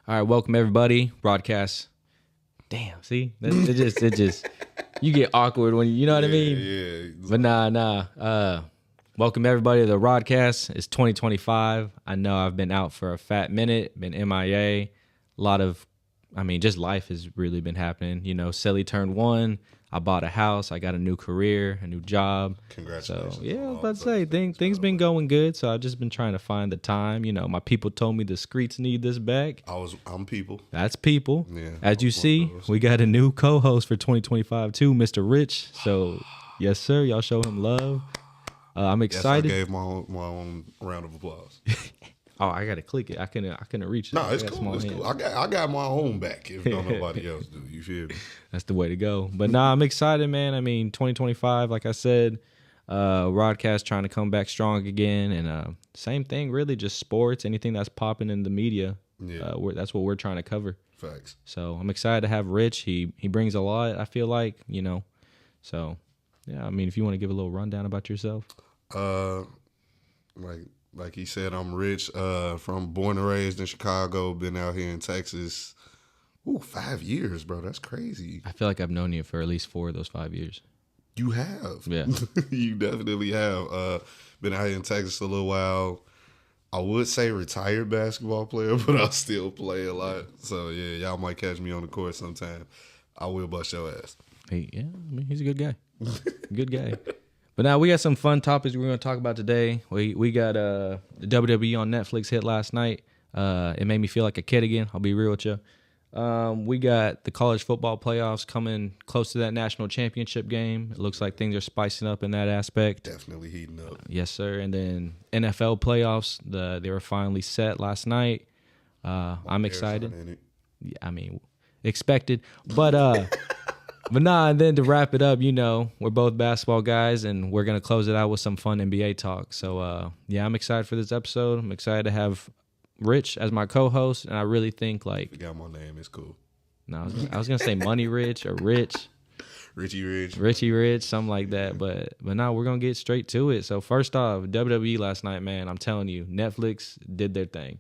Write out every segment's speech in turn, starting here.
All right, welcome everybody. Broadcast. Damn, see, it just you get awkward when you know what I mean. Yeah. But nah. Welcome everybody to the broadcast. It's 2025. I know I've been out for a fat minute, been MIA. A lot of, just life has really been happening. You know, Silly turned 1. I bought a house. I got a new career, a new job. Congratulations. So, yeah, I was about to say, things been going good. So I've just been trying to find the time. You know, my people told me the streets need this back. I'm people. That's people. Yeah, As you see, we got a new co-host for 2025 too, Mr. Rich. So, yes, sir. Y'all show him love. I'm excited. Yes, I gave my own round of applause. Oh, I gotta click it. I couldn't reach it. No, it's cool. It's cool. I got my own back if don't nobody else do. You feel me? That's the way to go. But nah, I'm excited, man. 2025, like I said, broadcast trying to come back strong again, and same thing, really, just sports, anything that's popping in the media. Yeah, that's what we're trying to cover. Facts. So I'm excited to have Rich. He brings a lot. I feel like, you know. So yeah, if you want to give a little rundown about yourself. Like he said, I'm Rich. Born and raised in Chicago. Been out here in Texas. 5 years, bro. That's crazy. I feel like I've known you for at least 4 of those 5 years. You have. Yeah. You definitely have. Been out here in Texas a little while. I would say retired basketball player, but I still play a lot. So yeah, y'all might catch me on the court sometime. I will bust your ass. Hey, yeah, he's a good guy. Good guy. But now we got some fun topics we're going to talk about today. We got the WWE on Netflix hit last night. It made me feel like a kid again. I'll be real with you. We got the college football playoffs coming close to that national championship game. It looks like things are spicing up in that aspect. Definitely heating up. Yes, sir. And then NFL playoffs, they were finally set last night. I'm excited. Yeah, expected. But But nah, and then to wrap it up, we're both basketball guys, and we're going to close it out with some fun NBA talk. So, yeah, I'm excited for this episode. I'm excited to have Rich as my co-host, and I really think, like... You got my name. It's cool. No, I was going to say Money Rich or Rich. Richie Rich, something like that. But now we're going to get straight to it. So, first off, WWE last night, man, I'm telling you, Netflix did their thing.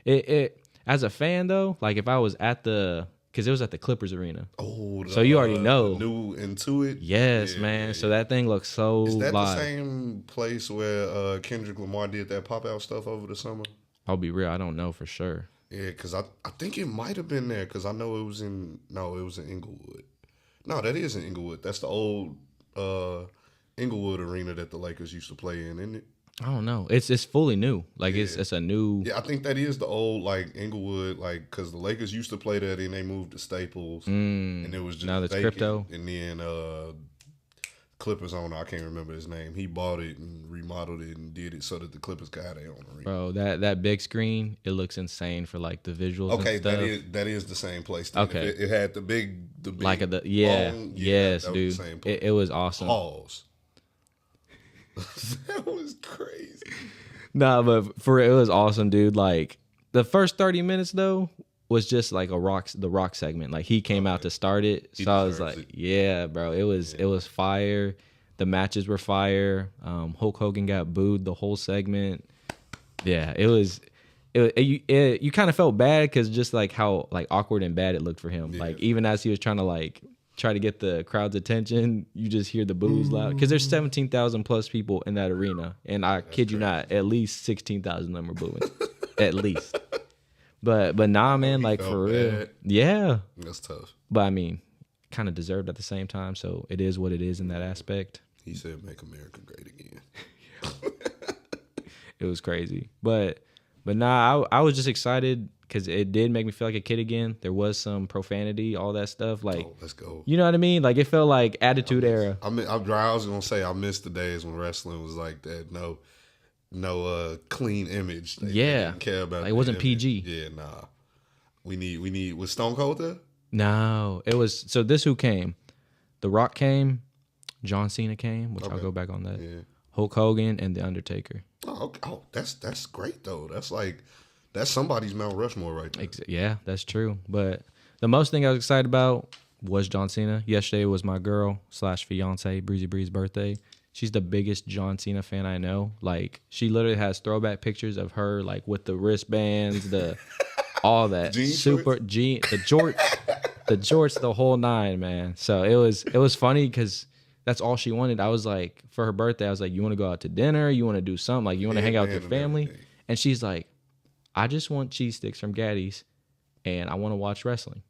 It as a fan, though, like if I was at the... Because it was at the Clippers arena. Oh, so you already know. The new Intuit? Yes, yeah, man. Yeah. So that thing looks so Is that live. The same place where Kendrick Lamar did that pop-out stuff over the summer? I'll be real. I don't know for sure. Yeah, because I think it might have been there because I know it was in Inglewood. No, that is in Inglewood. That's the old Inglewood arena that the Lakers used to play in, isn't it? I don't know. It's fully new. Like yeah. it's a new. Yeah, I think that is the old Inglewood, because the Lakers used to play there, and they moved to Staples, and it was just now that's vacant. crypto. And then Clippers owner, I can't remember his name. He bought it and remodeled it and did it so that the Clippers could have their own arena. Bro, that big screen, it looks insane for like the visuals. Okay, and stuff. that is the same place. Then. Okay, it had the big like yes, dude. Was the same place. It was awesome. Pause. That was crazy. Nah, but it was awesome, dude. Like the first 30 minutes though was just like the rock segment. Like he came out to start it. So I was like, yeah, bro. It was fire. The matches were fire. Hulk Hogan got booed the whole segment. Yeah, you kind of felt bad because just like how like awkward and bad it looked for him. Yeah. Like even as he was trying to try to get the crowd's attention, you just hear the boos loud because there's 17,000 plus people in that arena, and I kid you not, at least 16,000 of them are booing, at least. But nah, man, like for real, yeah, that's tough. But kind of deserved at the same time, so it is what it is in that aspect. He said, "Make America great again." It was crazy, but nah, I was just excited. Because it did make me feel like a kid again. There was some profanity, all that stuff. Like, let's go. You know what I mean? Like, it felt like Attitude Era. I was going to say, I missed the days when wrestling was like that. No clean image. They didn't care about it wasn't image. PG. Yeah, nah. We need, was Stone Cold there? No. It was, so this who came? The Rock came. John Cena came, which I'll go back on that. Yeah. Hulk Hogan and The Undertaker. Oh, that's great, though. That's somebody's Mount Rushmore right there. Yeah, that's true. But the most thing I was excited about was John Cena. Yesterday was my girl / fiance Breezy Bree's birthday. She's the biggest John Cena fan I know. Like, she literally has throwback pictures of her, like, with the wristbands, the all that Jean super shorts? the jorts, the whole nine, man. So it was funny because that's all she wanted. I was like, for her birthday, I was like, you want to go out to dinner? You want to do something? Like, you want to hang out with your family? And she's like, I just want cheese sticks from Gaddy's and I want to watch wrestling.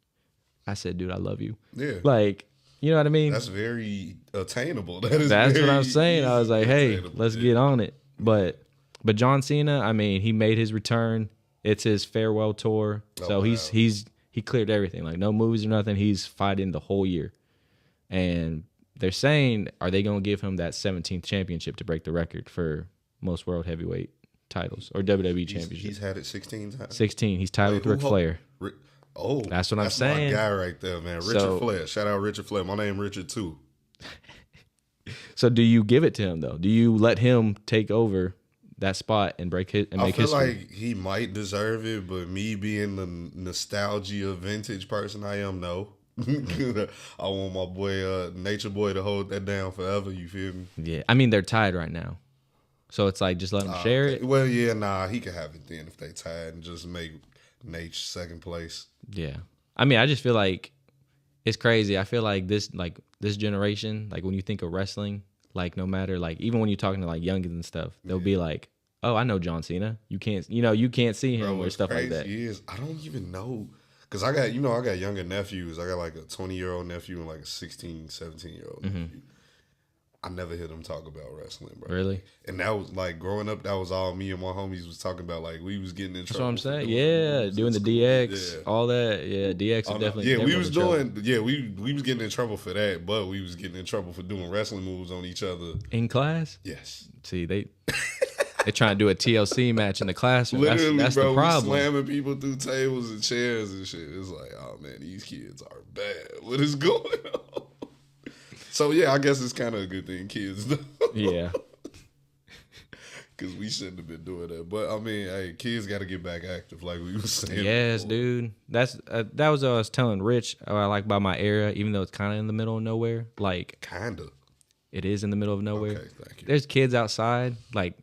I said, dude, I love you. Yeah. Like, you know what I mean? That's very attainable. That's what I'm saying. I was like, hey, let's get on it. But John Cena, I mean, he made his return. It's his farewell tour. So he cleared everything. Like no movies or nothing. He's fighting the whole year. And they're saying, are they going to give him that 17th championship to break the record for most world heavyweight titles or WWE championship? He's had it 16 times. 16. He's tied with Ric Flair. That's what I'm saying. That's my guy right there, man. Richard Flair. Shout out Richard Flair. My name Richard too. So do you give it to him though? Do you let him take over that spot and make history? I feel like he might deserve it, but me being the nostalgia vintage person I am, no. I want my boy Nature Boy to hold that down forever. You feel me? Yeah, I mean they're tied right now, so it's like just let him share it. Well, yeah, nah, he could have it then if they tied and just make Nate second place. Yeah, I mean I just feel like it's crazy. I feel like this generation, like when you think of wrestling, like no matter like even when you're talking to like youngins and stuff, they'll be like, oh, I know John Cena. You can't see him or stuff like that. I don't even know. Because I got younger nephews. I got like a 20-year-old nephew and like a 16, 17-year-old nephew. I never hear them talk about wrestling, bro. Really? And that was like growing up, that was all me and my homies was talking about. Like we was getting in trouble. That's what I'm saying. Yeah, doing the DX, all that. Yeah, DX was definitely. Yeah, we was doing. Yeah, we was getting in trouble for that, but we was getting in trouble for doing wrestling moves on each other in class. Yes. See, they trying to do a TLC match in the classroom. Literally, that's bro, the problem. We slamming people through tables and chairs and shit. It's like, oh man, these kids are bad. What is going on? So yeah, I guess it's kind of a good thing, kids. Yeah. Because we shouldn't have been doing that. But I mean, hey, kids got to get back active, like we was saying. Yes, before. Dude. That was what I was telling Rich. I like about my area, even though it's kind of in the middle of nowhere. Like kinda. It is in the middle of nowhere. Okay, thank you. There's kids outside, like.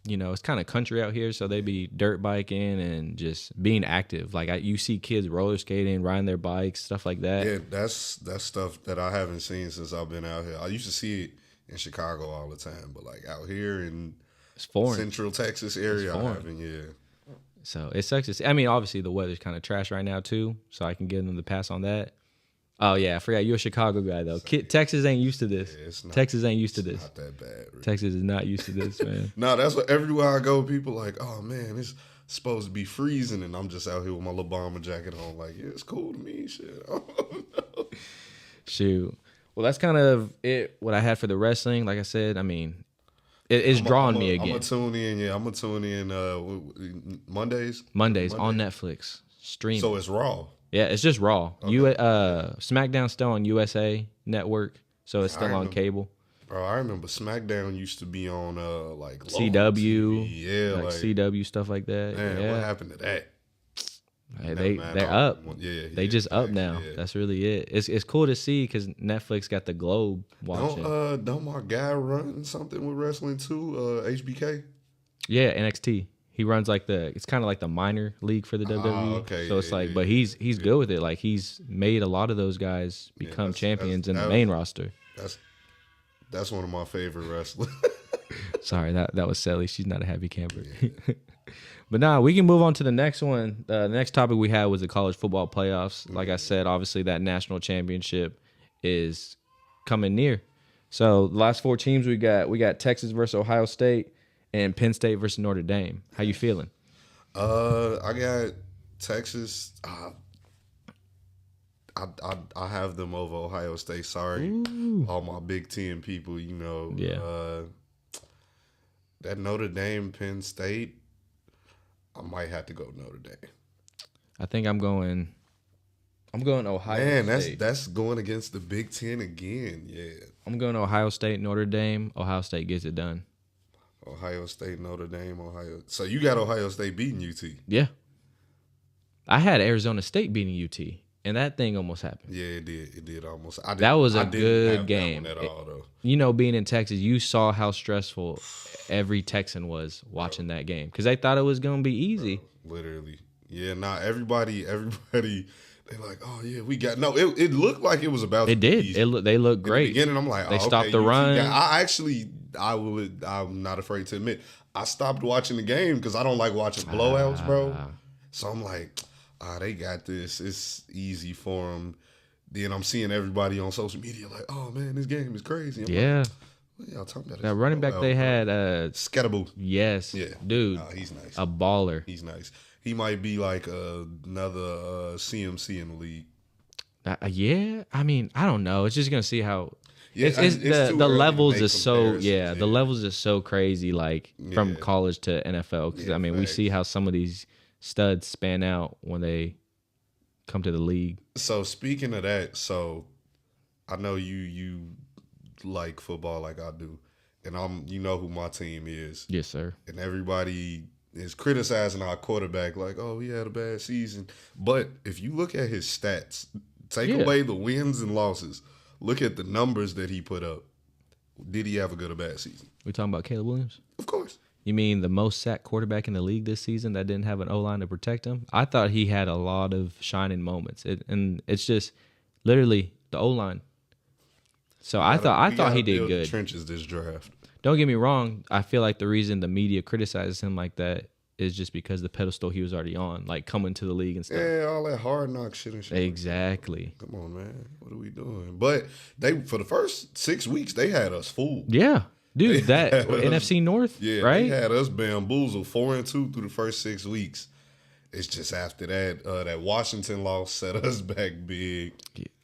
It's kind of country out here, so they be dirt biking and just being active. Like you see kids roller skating, riding their bikes, stuff like that. Yeah, that's stuff that I haven't seen since I've been out here. I used to see it in Chicago all the time, but like out here in Central Texas area, I haven't. Yeah. So it sucks to see. I mean, obviously the weather's kind of trash right now too, so I can give them the pass on that. Oh yeah, I forgot you're a Chicago guy though. Texas ain't used to this. Yeah, Texas ain't used to this. Not that bad. Really. Texas is not used to this, man. No, that's what everywhere I go, people like, oh man, it's supposed to be freezing, and I'm just out here with my little bomber jacket on. Like, yeah, it's cool to me. Shit. Shoot. Well, that's kind of it. What I had for the wrestling, like I said, I mean, it's drawing me again. I'm gonna tune in. Yeah, I'm gonna tune in Mondays. Mondays on Netflix streaming. So it's Raw. Yeah, it's just Raw. Okay. SmackDown's still on USA Network, so it's still on cable. Bro, I remember SmackDown used to be on like CW, yeah, like CW stuff like that. Man, yeah. What happened to that? Hey, they're up. Yeah, they just up now. Yeah. That's really it. It's cool to see because Netflix got the Globe watching. Don't my guy run something with wrestling too? HBK. Yeah, NXT. He runs like it's kind of like the minor league for the WWE. Okay. So it's like, but he's good with it. Like he's made a lot of those guys become champions in the main roster. That's one of my favorite wrestlers. Sorry, that was Sally. She's not a happy camper. Yeah. But nah, we can move on to the next one. The next topic we had was the college football playoffs. Like I said, obviously that national championship is coming near. So the last 4 teams we got Texas versus Ohio State. And Penn State versus Notre Dame. How you feeling? I got Texas. I have them over Ohio State. Sorry, all my Big Ten people. Yeah. That Notre Dame Penn State. I might have to go Notre Dame. I think I'm going Ohio State. Man, that's going against the Big Ten again. Yeah. I'm going Ohio State, Notre Dame. Ohio State gets it done. Ohio State, Notre Dame, Ohio. So you got Ohio State beating UT. Yeah. I had Arizona State beating UT, and that thing almost happened. Yeah, it did. It did almost. That was a good game. That one at all, though. Being in Texas, you saw how stressful every Texan was watching that game because they thought it was going to be easy. Bro, literally. Yeah, nah, everybody, they like, oh yeah, we got no. It looked like it was about. It did. They looked great. In the beginning, I'm like, they oh, stopped okay, the run. I'm not afraid to admit, I stopped watching the game because I don't like watching blowouts, bro. So I'm like, they got this. It's easy for them. Then I'm seeing everybody on social media like, oh man, this game is crazy. I'm yeah. Like, what y'all talking about? That running back they had, Scatterboo. Yes. Yeah. Dude. He's nice. A baller. He's nice. He might be like another CMC in the league. Yeah. I mean, I don't know. It's just gonna see how. Yeah, it's the levels is so the levels is so crazy, like from college to NFL. Because I mean, we see how some of these studs span out when they come to the league. So speaking of that, so I know you like football like I do, and you know who my team is. Yes, sir. And everybody is criticizing our quarterback like, oh, he had a bad season. But if you look at his stats, take away the wins and losses, look at the numbers that he put up. Did he have a good or bad season? We talking about Caleb Williams? Of course. You mean the most sacked quarterback in the league this season that didn't have an O-line to protect him? I thought he had a lot of shining moments. And it's just literally the O-line. So I thought he did good. Trenches this draft. Don't get me wrong. I feel like the reason the media criticizes him like that is just because the pedestal he was already on, like coming to the league and stuff. Yeah, all that hard knock shit and shit. Exactly. Come on, man. What are we doing? But for the first 6 weeks, they had us fooled. Yeah. Dude, that NFC North, right? They had us bamboozled 4-2 through the first 6 weeks. It's just after that, that Washington loss set us back big.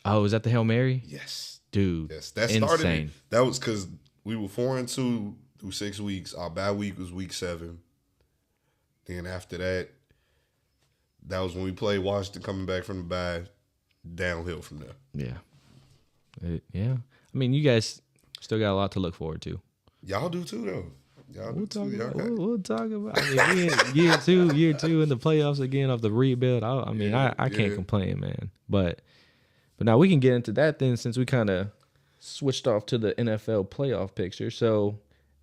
Oh, was that the Hail Mary? Yes. Dude, yes, that started insane. That was because we were 4-2 through 6 weeks. Our bye week was week 7. Then after that, that was when we played Washington coming back from the bye. Downhill from there. Yeah. Yeah. I mean, you guys still got a lot to look forward to. Y'all do too, though. We'll talk about. I mean, year two in the playoffs again of the rebuild. I can't complain, man. But now we can get into that then, since we kind of switched off to the NFL playoff picture. So,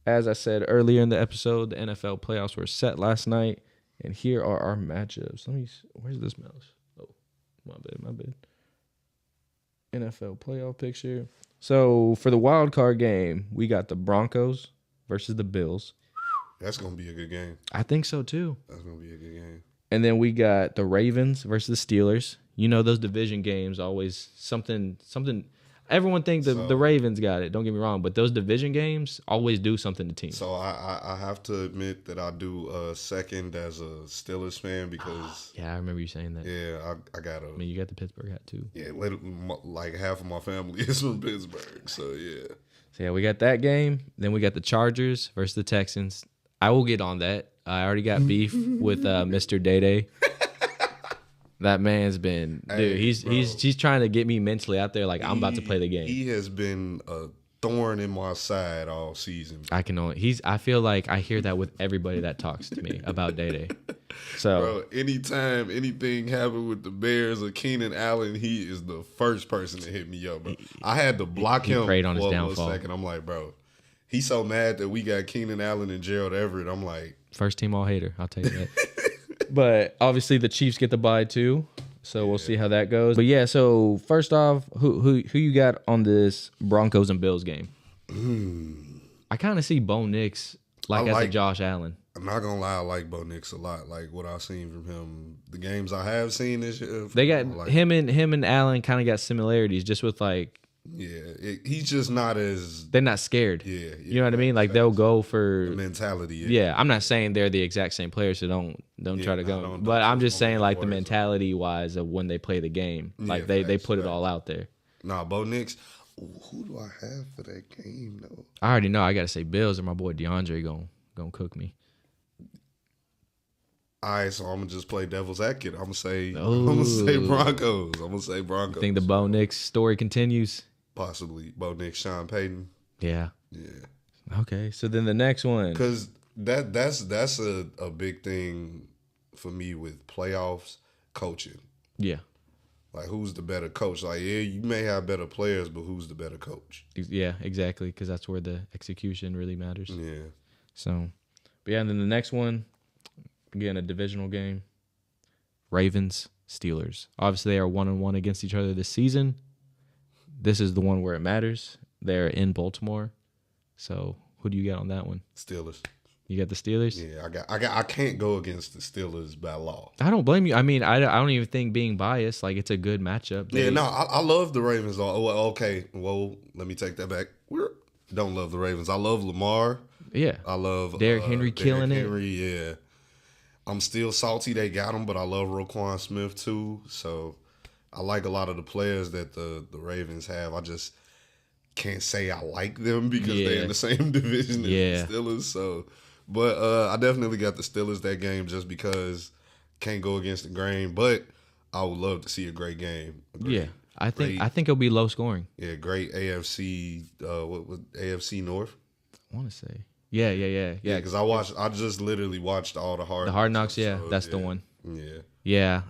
as I said earlier in the episode, the NFL playoffs were set last night, and here are our matchups. Where's this mouse? Oh, my bad. NFL playoff picture. So, for the wild card game, we got the Broncos versus the Bills. That's going to be a good game. I think so, too. That's going to be a good game. And then we got the Ravens versus the Steelers. You know, those division games always something. Everyone thinks the Ravens got it. Don't get me wrong, but those division games always do something to teams. So I have to admit that I do second as a Steelers fan because yeah, I remember you saying that. Yeah, I got I mean, you got the Pittsburgh hat too. Yeah, like half of my family is from Pittsburgh, so yeah. So yeah, we got that game. Then we got the Chargers versus the Texans. I will get on that. I already got beef with Mr. Day. That man's been, dude. He's trying to get me mentally out there, like I'm about to play the game. He has been a thorn in my side all season. I feel like I hear that with everybody that talks to me about Day. So, bro, anytime anything happened with the Bears or Keenan Allen, he is the first person to hit me up, bro. I had to block him for a little second. I'm like, bro, he's so mad that we got Keenan Allen and Gerald Everett. I'm like, first team all hater. I'll tell you that. But obviously the Chiefs get the bye too, so we'll see how that goes. But yeah, so first off, who you got on this Broncos and Bills game? I kind of see Bo Nix as a Josh Allen. I'm not gonna lie, I like Bo Nix a lot. Like what I've seen from him, the games I have seen this year. They got him and Allen kind of got similarities, just with like. Yeah, he's just not as... They're not scared. Yeah. You know what I mean? Like, they'll go for... The mentality. Yeah, I'm not saying they're the exact same players, so don't try to go. But I'm just saying, like, the mentality-wise of when they play the game. Like, they put it all out there. Nah, Bo Nix, who do I have for that game, though? I already know. I got to say Bills, or my boy DeAndre gonna cook me. All right, so I'm going to just play devil's advocate. I'm going to say Broncos. I'm going to say Broncos. You think the Bo Nix story continues? Possibly. Bo Nix, Sean Payton. Yeah. Okay, so then the next one. Because that's a big thing for me with playoffs, coaching. Yeah. Like, who's the better coach? Like, yeah, you may have better players, but who's the better coach? Yeah, exactly, because that's where the execution really matters. Yeah. So, but yeah, and then the next one, again, a divisional game. Ravens, Steelers. Obviously, they are 1-1 against each other this season. This is the one where it matters. They're in Baltimore. So who do you get on that one? Steelers. You got the Steelers? Yeah, I can't go against the Steelers by law. I don't blame you. I mean, I don't even think being biased, like, it's a good matchup. I love the Ravens. Okay, well, let me take that back. Don't love the Ravens. I love Lamar. Yeah. I love Derrick Henry killing it. Yeah. I'm still salty they got him, but I love Roquan Smith too. So I like a lot of the players that the Ravens have. I just can't say I like them because they're in the same division as the Steelers. So, but I definitely got the Steelers that game just because can't go against the grain. But I would love to see a great game. I think it'll be low scoring. Yeah, great AFC. What was AFC North? I want to say. Yeah. Because I just literally watched all the Hard Knocks. Yeah, so, that's the one. Yeah.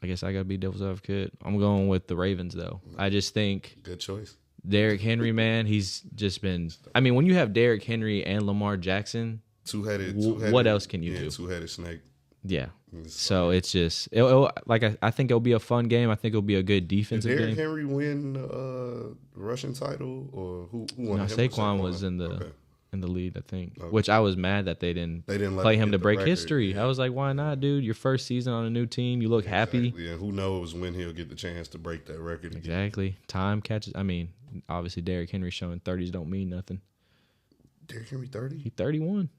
I guess I gotta be devil's advocate. I'm going with the Ravens though. I just think good choice. Derrick Henry, man, he's just been. I mean, when you have Derrick Henry and Lamar Jackson, two-headed. What else can you do? Two-headed snake. Yeah. So it's just I think it'll be a fun game. I think it'll be a good defensive game. Did Derrick Henry win Russian title or who won? No, Saquon was in the lead, I think. Okay. Which I was mad that they didn't play him to break history. Yeah. I was like, why not, dude? Your first season on a new team, you look happy. Yeah, who knows when he'll get the chance to break that record again. Exactly. Time catches. I mean, obviously Derrick Henry showing 30s don't mean nothing. Derrick Henry 30? He 31.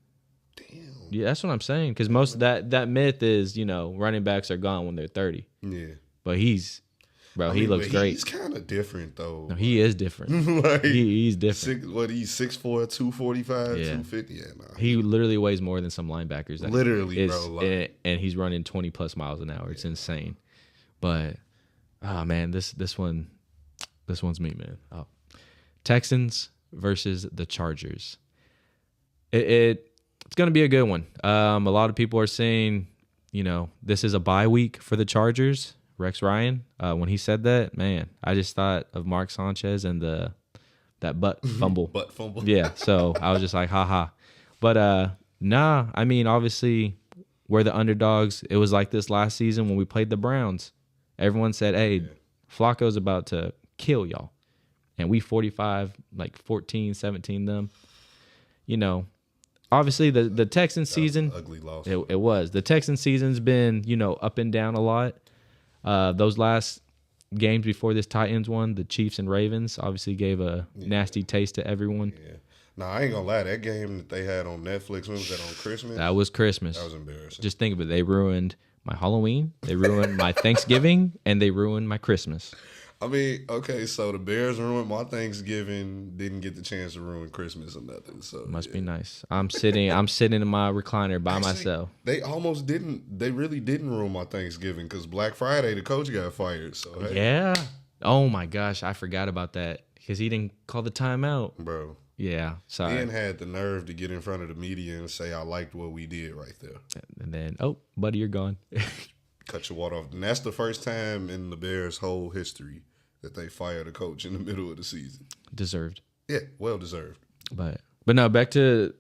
Damn. Yeah, that's what I'm saying. Because most of that myth is, running backs are gone when they're 30. Yeah. But he looks great. He's kind of different, though. No, he is different. Like, he's different. He's 6'4", 245, 250? Yeah, nah. He literally weighs more than some linebackers. Literally, bro. And he's running 20-plus miles an hour. It's insane. But, man, this one's me, man. Oh. Texans versus the Chargers. It's going to be a good one. A lot of people are saying, this is a bye week for the Chargers. Rex Ryan, when he said that, man, I just thought of Mark Sanchez and that butt fumble. Butt fumble. Yeah, so I was just like, haha. But nah, I mean, obviously, we're the underdogs. It was like this last season when we played the Browns. Everyone said, hey, Flacco's about to kill y'all. And we 45, like 14, 17 them. Obviously, the Texans season, ugly loss. It was. The Texans season's been, up and down a lot. Those last games before this Titans one, the Chiefs and Ravens, obviously gave a nasty taste to everyone. Yeah. No, I ain't gonna lie. That game that they had on Netflix, when was that, on Christmas? That was Christmas. That was embarrassing. Just think of it. They ruined my Halloween, they ruined my Thanksgiving, and they ruined my Christmas. I mean, okay, so the Bears ruined my Thanksgiving, didn't get the chance to ruin Christmas or nothing. So must be nice. I'm sitting in my recliner by myself. They almost didn't. They really didn't ruin my Thanksgiving because Black Friday the coach got fired. So hey. Yeah. Oh my gosh, I forgot about that because he didn't call the timeout, bro. Yeah, sorry. Ben had the nerve to get in front of the media and say, "I liked what we did right there." And then, oh, buddy, you're gone. Cut your water off. And that's the first time in the Bears' whole history that they fired a coach in the middle of the season. Deserved. Yeah, well deserved. But no, back to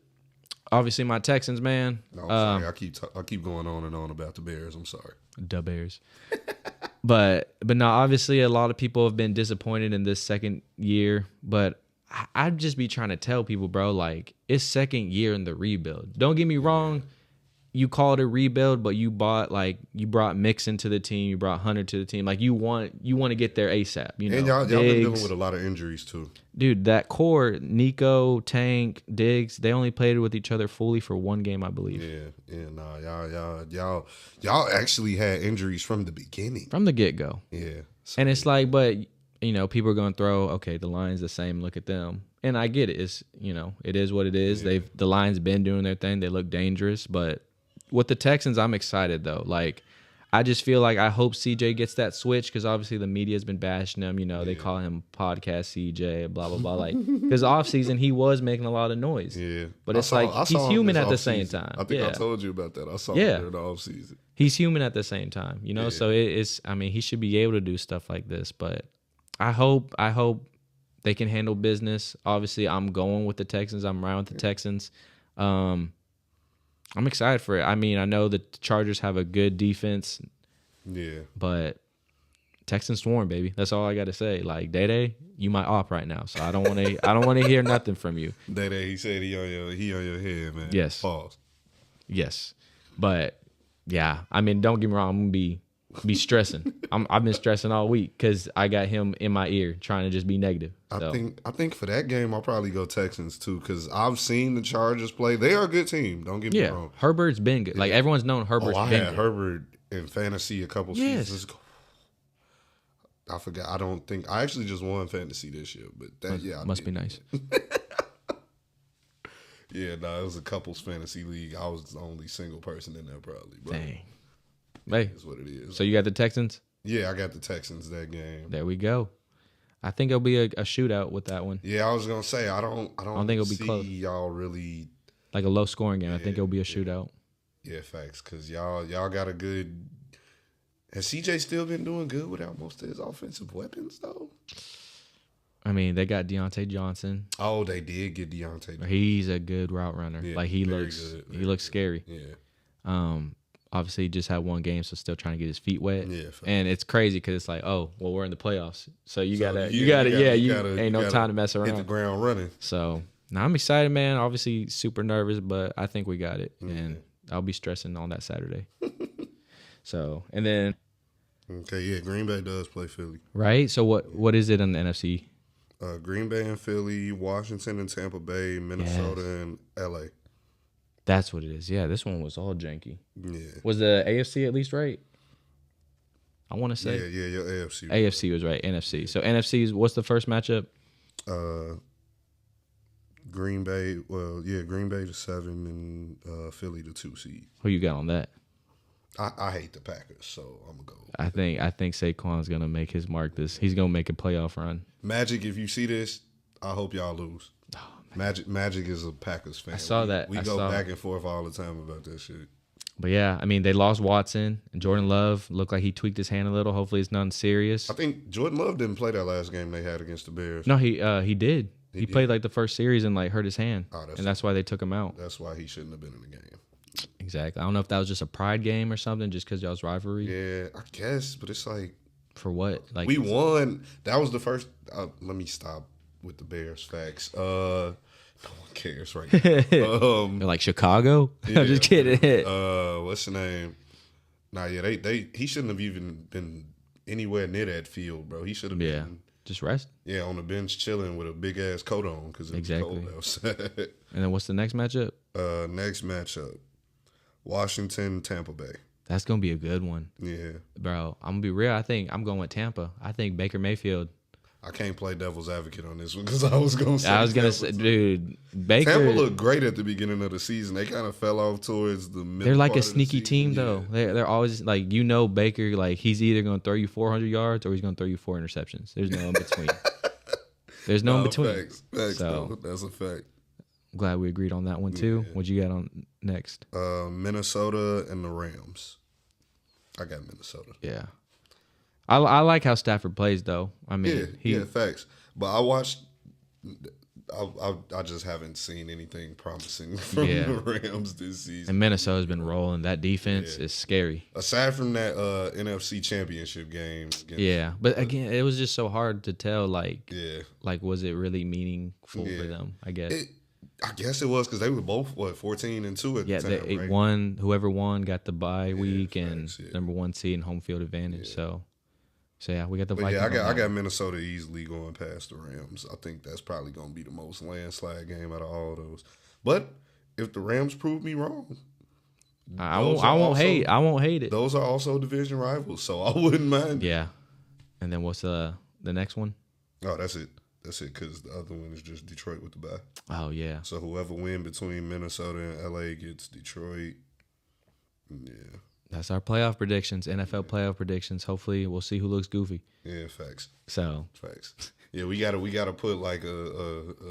obviously my Texans, man. No, I'm sorry. I keep going on and on about the Bears. I'm sorry. The Bears. but no, obviously a lot of people have been disappointed in this second year. But I'd just be trying to tell people, bro, like it's second year in the rebuild. Don't get me wrong. You call it a rebuild, but you brought Mixon to the team, you brought Hunter to the team. Like you want to get there ASAP. And y'all been dealing with a lot of injuries too. Dude, that core, Nico, Tank, Diggs, they only played with each other fully for one game, I believe. Y'all actually had injuries from the beginning. From the get-go. Yeah. So, and it's like, but people are going to throw, okay, the Lions the same, look at them. And I get it. It's, it is what it is. Yeah. The Lions been doing their thing. They look dangerous, but with the Texans, I'm excited, though. Like, I just feel like I hope CJ gets that switch because obviously the media's been bashing him. They call him podcast CJ, blah, blah, blah. Like, because offseason, he was making a lot of noise. Yeah. But it's he's human at the same time. I think I told you about that. I saw him during the offseason. He's human at the same time, So it's, he should be able to do stuff like this. But I hope they can handle business. Obviously, I'm going with the Texans. I'm around with the Texans. I'm excited for it. I mean, I know the Chargers have a good defense. Yeah. But Texans swarm, baby. That's all I got to say. Like, Day, you my op right now, so I don't want to hear nothing from you. Day, he said he on your head, man. Yes. Pause. Yes. But yeah, I mean, don't get me wrong, I'm gonna be stressing. I've been stressing all week because I got him in my ear trying to just be negative. So. I think for that game I'll probably go Texans too because I've seen the Chargers play. They are a good team. Don't get me wrong. Herbert's been good. Like everyone's known Herbert's been good. I had Herbert in fantasy a couple seasons ago. I forgot. I actually just won fantasy this year, but that must be nice. Yeah, it was a couples fantasy league. I was the only single person in there probably. Bro. Dang. Hey, that's what it is. So you got the Texans? Yeah, I got the Texans that game. There we go. I think it'll be a shootout with that one. Yeah, I was gonna say I don't think it'll be close. Y'all really like a low scoring game. I think it'll be a shootout. Yeah, facts. Cause y'all got a good. Has CJ still been doing good without most of his offensive weapons though? I mean, they got Deontay Johnson. Oh, they did get Deontay. He's a good route runner. Yeah, like he looks scary. Yeah. Obviously, he just had one game, so still trying to get his feet wet. Yeah. And it's crazy because it's like, oh, well, we're in the playoffs, so you gotta ain't no time to mess around. Hit the ground running. So now I'm excited, man. Obviously, super nervous, but I think we got it, and I'll be stressing on that Saturday. So and then. Okay, yeah, Green Bay does play Philly. Right. So what is it in the NFC? Green Bay and Philly, Washington and Tampa Bay, Minnesota and LA. That's what it is. Yeah, this one was all janky. Yeah. Was the AFC at least right? I want to say. Yeah, your AFC. AFC was right. NFC. So NFC's what's the first matchup? Green Bay. Well, yeah, Green Bay to 7 and Philly to 2 seed. Who you got on that? I hate the Packers, so I'm gonna go. I think Saquon's gonna make his mark. He's gonna make a playoff run. Magic, if you see this, I hope y'all lose. Oh, Magic is a Packers fan. I saw that. We go back and forth all the time about that shit. But yeah, I mean they lost Watson and Jordan Love looked like he tweaked his hand a little. Hopefully it's nothing serious. I think Jordan Love didn't play that last game they had against the Bears. No, he did. He played like the first series and like hurt his hand, and that's why they took him out. That's why he shouldn't have been in the game. Exactly. I don't know if that was just a pride game or something, just because y'all's rivalry. Yeah, I guess, but it's like for what? Like we won. That was the first. Let me stop with the Bears facts. No one cares right now. They're like Chicago. Yeah, I'm just kidding. What's the name? Nah, yeah, he shouldn't have even been anywhere near that field, bro. He should have been just rest. Yeah, on the bench chilling with a big ass coat on because it was cold outside. And then what's the next matchup? Next matchup. Washington, Tampa Bay. That's going to be a good one. Yeah. Bro, I'm going to be real. I think I'm going with Tampa. I think Baker Mayfield. I can't play devil's advocate on this one because I was going to say, dude, Baker. Tampa looked great at the beginning of the season. They kind of fell off towards the middle. They're like a sneaky team, though. They're always like, Baker, like he's either going to throw you 400 yards or he's going to throw you 4 interceptions. There's no in between. There's no in between. Facts, so that's a fact. I'm glad we agreed on that one too. What you got on next? Minnesota and the Rams. I got Minnesota. Yeah, I like how Stafford plays though. I mean, facts. But I watched. I just haven't seen anything promising from the Rams this season. And Minnesota's been rolling. That defense is scary. Aside from that NFC Championship game. But again, it was just so hard to tell. Like was it really meaningful for them? I guess it was because they were both 14-2 at the time. They won. Whoever won got the bye week and number 1 seed and home field advantage. Yeah. So we got the. But I got Minnesota easily going past the Rams. I think that's probably going to be the most landslide game out of all those. But if the Rams prove me wrong, I won't hate it. Those are also division rivals, so I wouldn't mind. Yeah. And then what's the next one? Oh, that's it. That's it, because the other one is just Detroit with the bye. Oh, yeah. So whoever win between Minnesota and LA gets Detroit. Yeah. That's our playoff predictions, NFL playoff predictions. Hopefully, we'll see who looks goofy. Yeah, facts. Facts. Yeah, we gotta put like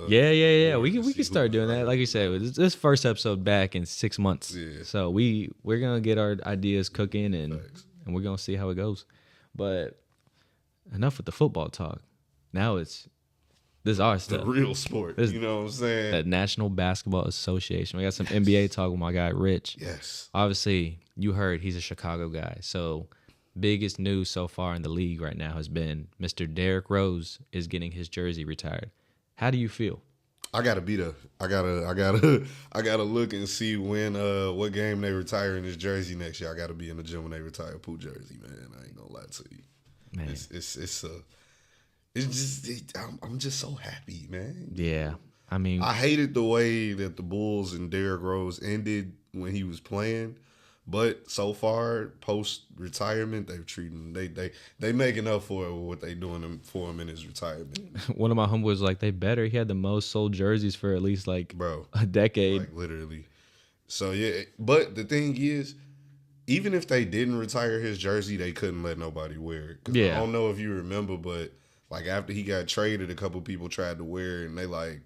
Yeah. We can start doing that. Like you said, this first episode back in 6 months. Yeah. So we're gonna get our ideas cooking and we're gonna see how it goes. But enough with the football talk. Now it's This is our the stuff. real sport. This, you know what I'm saying? The National Basketball Association. We got some NBA talk with my guy Rich. Yes. Obviously, you heard he's a Chicago guy. So biggest news so far in the league right now has been Mr. Derrick Rose is getting his jersey retired. How do you feel? I gotta be there. I gotta look and see when what game they retire in his jersey next year. I gotta be in the gym when they retire Pooh jersey, man. I ain't gonna lie to you. Man. I'm just so happy, man. Yeah. I mean, I hated the way that the Bulls and Derrick Rose ended when he was playing, but so far post retirement, they've treated him. They making up for it with what they doing for him in his retirement. One of my homeboys was like, they better. He had the most sold jerseys for at least like a decade, like literally. So yeah, but the thing is, even if they didn't retire his jersey, they couldn't let nobody wear it. Yeah, I don't know if you remember, but like after he got traded, a couple people tried to wear it, and they like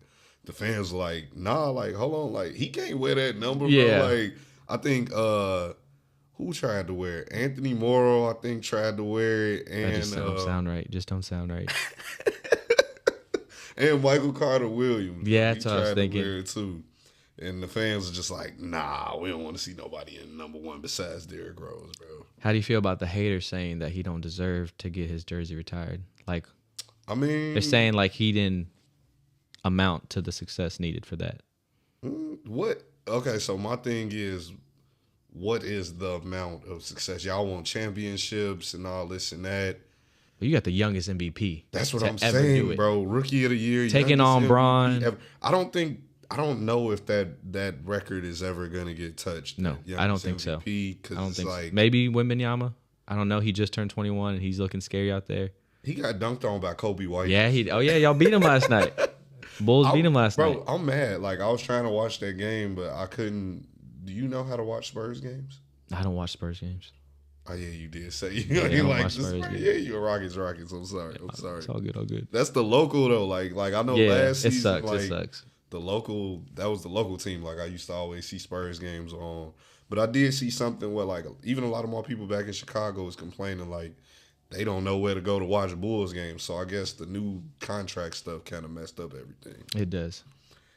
the fans were like, nah, like hold on, like he can't wear that number, bro. Like I think who tried to wear it? Anthony Morrow, I think, tried to wear it, and that just don't sound right. Just don't sound right. And Michael Carter Williams, yeah, that's what I was thinking. To wear it too. And the fans are just like, nah, we don't want to see nobody in number one besides Derrick Rose, bro. How do you feel about the haters saying that he don't deserve to get his jersey retired? Like, I mean, they're saying like he didn't amount to the success needed for that. What? Okay, so my thing is, what is the amount of success? Y'all want championships and all this and that. But you got the youngest MVP. That's what I'm saying, bro. Rookie of the year. Taking on Bron. I don't know if that record is ever going to get touched. No, I don't think so. I don't think so. Maybe Wembanyama. I don't know. He just turned 21 and he's looking scary out there. He got dunked on by Kobe White. Yeah, y'all beat him last night. Bulls beat him last night. Bro, I'm mad. Like, I was trying to watch that game, but I couldn't. Do you know how to watch Spurs games? I don't watch Spurs games. Oh, yeah, you did say. You like Spurs games. Yeah, you're Rockets. I'm sorry. It's all good. That's the local, though. Like I know last season. It sucks. That was the local team. Like, I used to always see Spurs games on. But I did see something where, like, even a lot of more people back in Chicago was complaining, like, they don't know where to go to watch Bulls games. So I guess the new contract stuff kind of messed up everything. It does.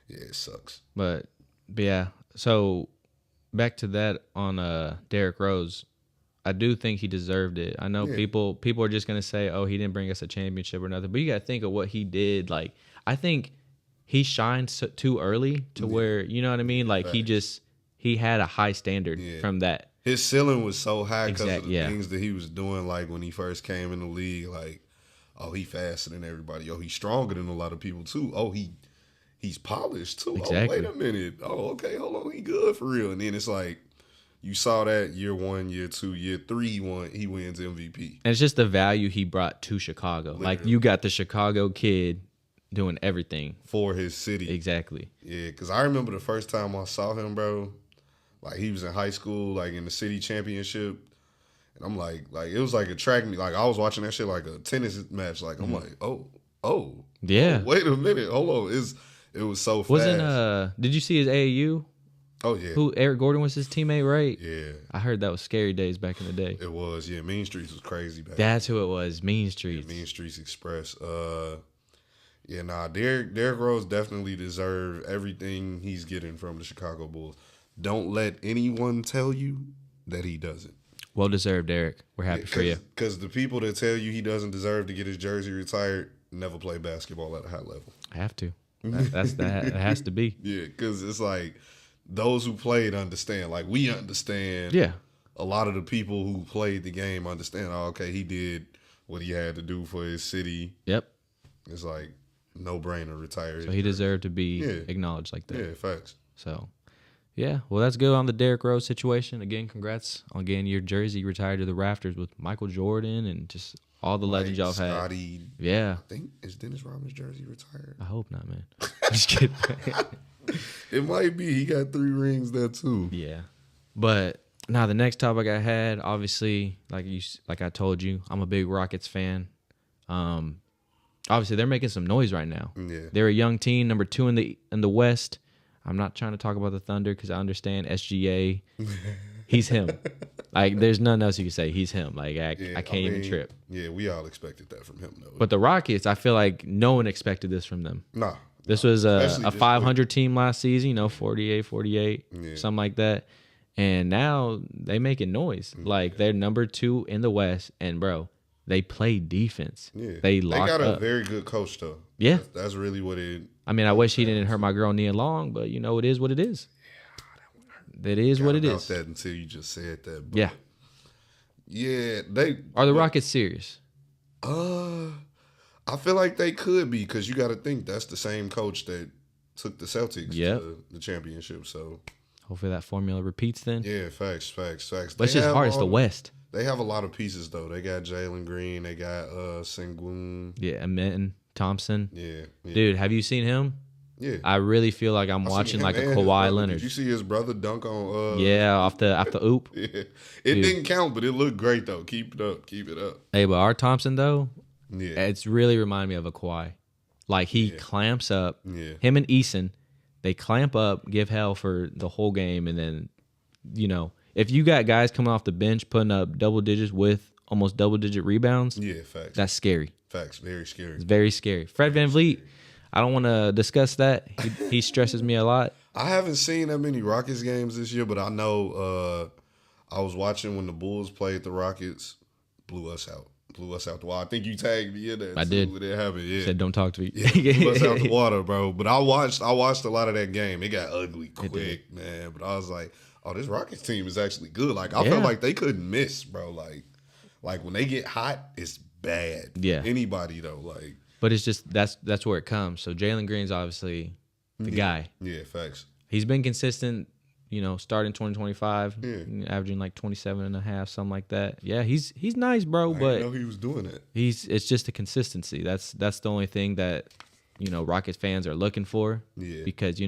Yeah, it sucks. But yeah, so back to that on Derrick Rose. I do think he deserved it. I know people are just going to say, oh, he didn't bring us a championship or nothing. But you got to think of what he did. Like, I think he shined too early to where, you know what I mean? Like, he had a high standard from that. His ceiling was so high because of the things that he was doing, like when he first came in the league. Like, oh, he faster than everybody. Oh, he's stronger than a lot of people too. Oh, he's polished too. Exactly. Oh, wait a minute. Oh, okay, hold on, he good for real. And then it's like you saw that year 1, year 2, year 3, he wins MVP. And it's just the value he brought to Chicago. Literally. Like, you got the Chicago kid doing everything for his city. Exactly. Yeah, because I remember the first time I saw him, bro. Like, he was in high school, like in the city championship, and I'm like it was like a track meet. Like, I was watching that shit like a tennis match. Like, I'm like, oh, yeah. Wait a minute, hold on. It was so fast. Did you see his AAU? Oh yeah. Who Eric Gordon was his teammate, right? Yeah. I heard that was scary days back in the day. It was, yeah. Mean Streets was crazy back That's who it was, Mean Streets. Yeah, Mean Streets Express. Derrick Rose definitely deserved everything he's getting from the Chicago Bulls. Don't let anyone tell you that he doesn't. Well deserved, Derrick. We're happy for you. Because the people that tell you he doesn't deserve to get his jersey retired never play basketball at a high level. I have to. It has to be. Yeah, because it's like those who played understand. Like, we understand. Yeah. A lot of the people who played the game understand. Oh, okay, he did what he had to do for his city. Yep. It's like no brainer, retire. So he deserved to be acknowledged like that. Yeah, facts. So, yeah. Well, that's good on the Derrick Rose situation. Again, congrats on getting your jersey retired to the rafters with Michael Jordan and just all the legends y'all have had. Yeah. I think, is Dennis Rodman's jersey retired? I hope not, man. I'm just kidding. It might be. He got 3 rings there too. Yeah. But now the next topic I had, obviously, like I told you, I'm a big Rockets fan. Obviously, they're making some noise right now. Yeah. They're a young team, number 2 in the West. I'm not trying to talk about the Thunder because I understand SGA. He's him. Like, there's nothing else you can say. He's him. Like, I can't even trip. Yeah, we all expected that from him, though. But the Rockets, I feel like no one expected this from them. Nah. This was a 500 team last season, 48, something like that. And now they making noise. Like, they're number 2 in the West. And, bro, they play defense. Yeah. They got a very good coach, though. Yeah. That's really what it... I mean, I wish he didn't hurt my girl Nia Long, but, it is what it is. That is what it is. That until you just said that. But yeah, are the Rockets serious? I feel like they could be, because you got to think that's the same coach that took the Celtics to the championship. So hopefully that formula repeats then. Yeah, facts. But it's just hard. It's the West. They have a lot of pieces though. They got Jalen Green. They got Sengun. Yeah, Minton Thompson. Yeah. Dude, have you seen him? Yeah. I really feel like I'm watching like a Kawhi Leonard. Did you see his brother dunk on? Off the oop. Yeah. It didn't count, but it looked great though. Keep it up. Hey, but our Thompson though, yeah, it's really reminded me of a Kawhi. Like he clamps up. Yeah. Him and Eason, they clamp up, give hell for the whole game, and then, if you got guys coming off the bench putting up double digits with almost double digit rebounds, facts. That's scary. Facts, very scary. It's very scary. Fred VanVleet, I don't want to discuss that. He stresses me a lot. I haven't seen that many Rockets games this year, but I know I was watching when the Bulls played the Rockets, blew us out the water. I think you tagged me in that. I did. It happened. Yeah. Said don't talk to me. Blew us out the water, bro. But I watched a lot of that game. It got ugly quick, man. But I was like, oh, this Rockets team is actually good. Like I felt like they couldn't miss, bro. Like when they get hot, it's bad. Yeah. Anybody though, like. But it's just that's where it comes. So Jalen Green's obviously the guy. Yeah, facts. He's been consistent, starting 2025, averaging like 27 and a half, something like that. Yeah, he's nice, bro, but I didn't know he was doing it. It's just the consistency. That's the only thing that, Rockets fans are looking for. Yeah. Because,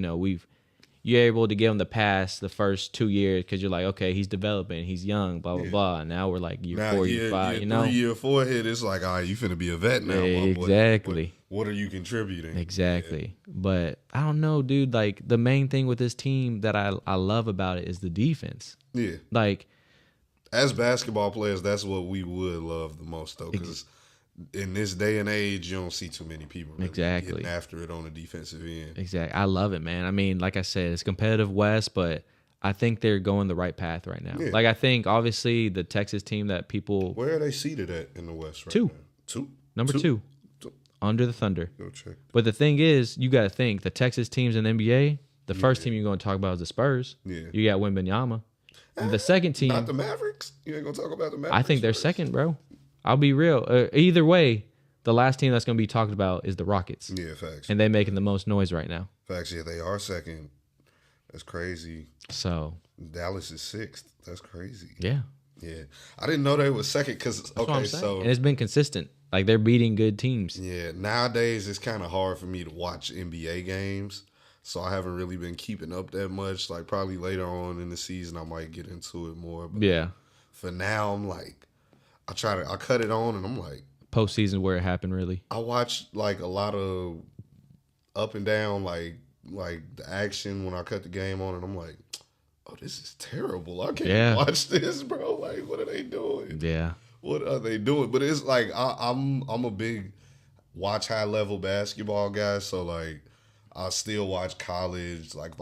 you're able to give him the pass the first 2 years because you're like, okay, he's developing, he's young, blah, blah, blah. And now we're like year 4, year 5, 3, year 4 hit, it's like, all right, you finna be a vet now. Exactly. What are you contributing? Exactly. Yeah. But I don't know, dude. Like, the main thing with this team that I love about it is the defense. Yeah. Like, as basketball players, that's what we would love the most, though, because in this day and age, you don't see too many people really getting after it on the defensive end. Exactly. I love it, man. I mean, like I said, it's competitive West, but I think they're going the right path right now. Yeah. Like, I think, obviously, the Texas team that people... Where are they seated at in the West right 2. now? 2? Number 2. Under the Thunder. Go check. But the thing is, you got to think, the Texas teams in the NBA, the first team you're going to talk about is the Spurs. Yeah. You got Wembanyama. And the second team... Not the Mavericks? You ain't going to talk about the Mavericks? I think they're second, bro. I'll be real. Either way, the last team that's going to be talked about is the Rockets. Yeah, facts. And they're making the most noise right now. Facts, yeah, they are second. That's crazy. So Dallas is 6th. That's crazy. Yeah. Yeah. I didn't know they were second because, okay, so. And it's been consistent. Like, they're beating good teams. Yeah. Nowadays, it's kind of hard for me to watch NBA games. So I haven't really been keeping up that much. Like, probably later on in the season, I might get into it more. But yeah. For now, I'm like, I cut it on and I'm like. Postseason where it happened, really. I watch, like, a lot of up and down, like the action when I cut the game on and I'm like, oh, this is terrible. I can't watch this, bro. Like, what are they doing? Yeah. What are they doing? But it's like I'm a big watch high level basketball guy, so like I still watch college. Like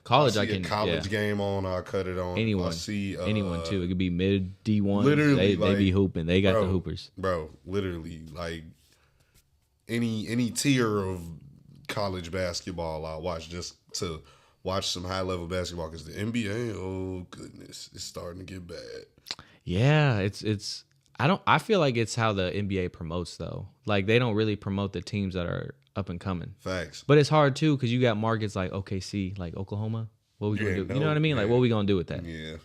college, I can college game on. I cut it on. Anyone, I see anyone too. It could be mid D1. Literally, they be hooping. They got the hoopers, bro. Literally, like any tier of college basketball, I watch just to watch some high level basketball because the NBA, oh goodness, it's starting to get bad. Yeah, it's I feel like it's how the NBA promotes though. Like they don't really promote the teams that are up and coming. Facts. But it's hard too because you got markets like OKC, like Oklahoma. What we gonna do? You know what I mean? Like what we gonna do with that? Yeah.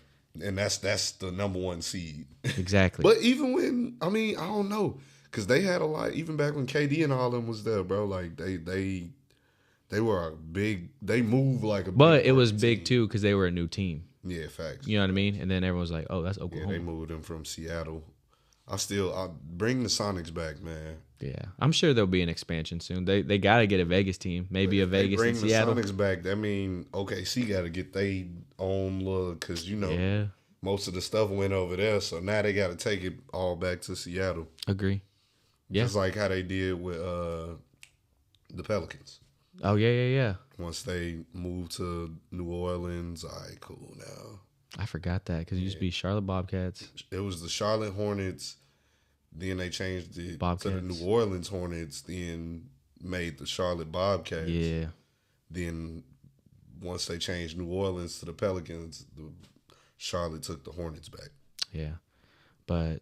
And that's the number 1 seed. Exactly. But even when I don't know. Cause they had a lot even back when KD and all them was there, bro. Like they were a big they moved like a But big it was big team. too because they were a new team. Yeah, facts. You know what I mean? And then everyone was like, "Oh, that's Oklahoma." Yeah, they moved them from Seattle. I'll bring the Sonics back, man. Yeah, I'm sure there'll be an expansion soon. They got to get a Vegas team, maybe a Vegas bring and Seattle. The Sonics back. That mean OKC got to get their own look because most of the stuff went over there, so now they got to take it all back to Seattle. Agree. Yeah, just like how they did with the Pelicans. Oh yeah. Once they moved to New Orleans, all right, cool now. I forgot that because it used to be Charlotte Bobcats. It was the Charlotte Hornets. Then they changed it Bobcats. to the New Orleans Hornets. Then made the Charlotte Bobcats. Yeah. Then once they changed New Orleans to the Pelicans, Charlotte took the Hornets back. Yeah, but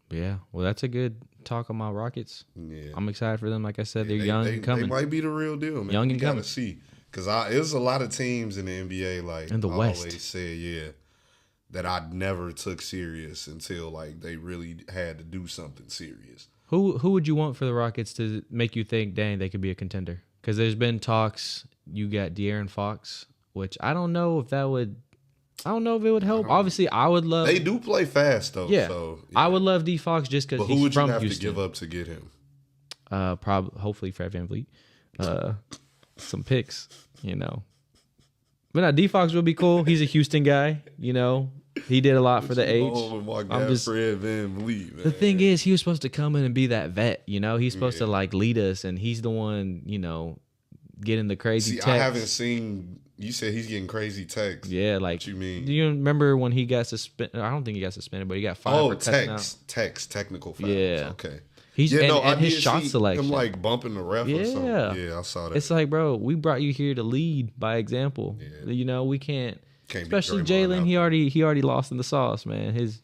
yeah, well, that's a good talk on my Rockets. Yeah, I'm excited for them. Like I said, they're young and coming. They might be the real deal, man. Young and coming. You gotta see, because there's a lot of teams in the NBA, like in the West. Always said, that I never took serious until like they really had to do something serious. Who would you want for the Rockets to make you think, dang, they could be a contender? Because there's been talks. You got De'Aaron Fox, which I don't know if that would. I don't know if it would help. Obviously, I would love. They do play fast though. Yeah, so, I would love D Fox just because he's from Houston. Who would you have to give up to get him? Hopefully Fred VanVleet. Some picks, But now D Fox would be cool. He's a Houston guy, He did a lot for the age. I'm just Fred VanVleet, man. The thing is, he was supposed to come in and be that vet, He's supposed to like lead us, and he's the one, getting the crazy texts. I haven't seen. You said he's getting crazy texts. Yeah, like. What you mean? Do you remember when he got suspended? I don't think he got suspended, but he got fined for cussing out. Technical fouls. Yeah. Okay. He's and his shot selection. Him like bumping the ref or something. Yeah, I saw that. It's like, bro, we brought you here to lead by example. Yeah. We can't especially Jalen. He already lost in the sauce, man. His